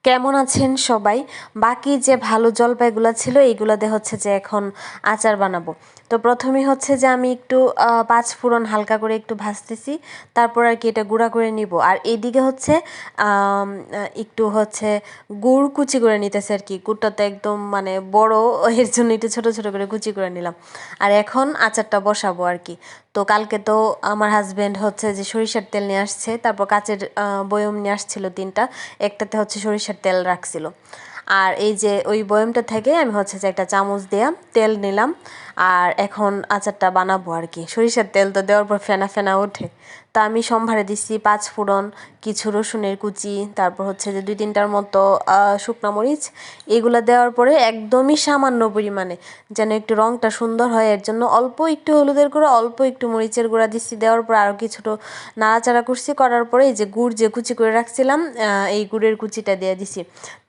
কেমন আছেন সবাই? বাকি যে ভালো জলপাইগুলো ছিল এইগুলো দিয়ে হচ্ছে যে এখন আচার বানাবো। তো প্রথমেই হচ্ছে যে আমি একটু পাঁচ ফোড়ন হালকা করে একটু ভাজতেছি, তারপর আর কি এটা গুঁড়া করে নিব। আর এইদিকে হচ্ছে একটু হচ্ছে গুড় কুচি করে নিতেছে আর কি। গুড়টা তো একদম মানে বড়, এর জন্য একটু ছোট ছোট করে কুচি করে নিলাম। আর এখন আচারটা বসাবো আর কি। তো কালকে তো আমার হাজব্যান্ড হচ্ছে যে সরিষার তেল নিয়ে আসছে, তারপর কাচের বয়ম নিয়ে আসছিল 3টা, একটাতে হচ্ছে সরিষার তেল রাখছিল। আর এই যে ওই বয়মটা থেকে আমি হচ্ছে যে একটা চামচ দিয়ে তেল নিলাম। আর এখন আচারটা বানাবো আর কি। সরিষার তেল তো দেওয়ার পর ফেনা ফেনা ওঠে। তা আমি সম্ভারে দিচ্ছি 5 ফোড়ন, কিছু রসুনের কুচি, তারপর হচ্ছে যে 2-3টার মতো শুকনো মরিচ। এগুলো দেওয়ার পরে একদমই সামান্য পরিমাণে, যেন একটু রঙটা সুন্দর হয়, এর জন্য অল্প একটু হলুদের গুঁড়া, অল্প একটু মরিচের গুঁড়া দিচ্ছি। দেওয়ার পর আরও কিছুটা নাড়াচাড়া করছি, করার পরে এই যে গুড় যে কুচি করে রাখছিলাম, এই গুড়ের কুচিটা দিয়ে দিছি।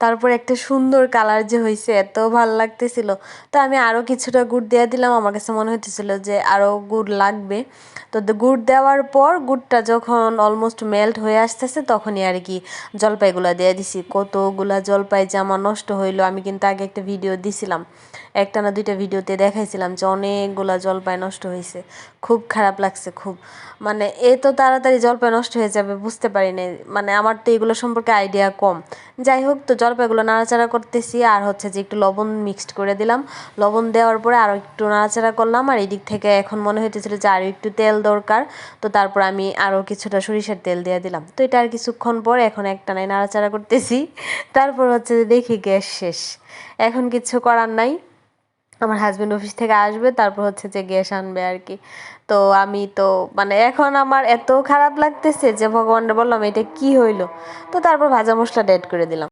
তারপর একটা সুন্দর কালার যে হয়েছে, এত ভাল লাগতেছিল। তো আমি আরও কিছুটা গুড় দিয়ে দিলাম, আমার কাছে মনে হতেছিল যে আরও গুড় লাগবে। তো গুড় দেওয়ার পর গুড়টা যখন অলমোস্ট মেল্ট হয়ে আসতেছে, তখনই আর কি জলপাইগুলো দিয়ে দিছি। কতগুলা জলপাই যে আমার নষ্ট হইলো, আমি কিন্তু আগে একটা ভিডিও দিছিলাম, একটা না 2টা ভিডিওতে দেখাইছিলাম যে অনেকগুলা জলপাই নষ্ট হয়েছে। খুব খারাপ লাগছে, খুব মানে এত তাড়াতাড়ি জলপাই নষ্ট হয়ে যাবে বুঝতে পারি নাই। মানে আমার তো এগুলো সম্পর্কে আইডিয়া কম। যাই হোক, তো জলপাইগুলো নাড়াচাড়া করতেছি, আর হচ্ছে যে একটু লবণ মিক্সড করে দিলাম। লবণ দেওয়ার পরে আরও একটু নাড়াচাড়া করলাম। আর এই দিক থেকে এখন মনে হইতেছিল যে আরও একটু তেল দরকার, তো তারপর আমি আরও কিছুটা সরিষার তেল দিয়ে দিলাম। তো এটা আর কিছুক্ষণ পর এখন একটানাই নাড়াচাড়া করতেছি। তারপর হচ্ছে যে দেখি গ্যাস শেষ। এখন কিছু করার নাই, আমার হাজব্যান্ড অফিস থেকে আসবে, তারপর হচ্ছে যে গ্যাস আনবে আর কি। তো আমি তো মানে এখন আমার এত খারাপ লাগতেছে যে ভগবানটা বললাম এটা কি হইলো। তো তারপর ভাজা মশলাটা অ্যাড করে দিলাম।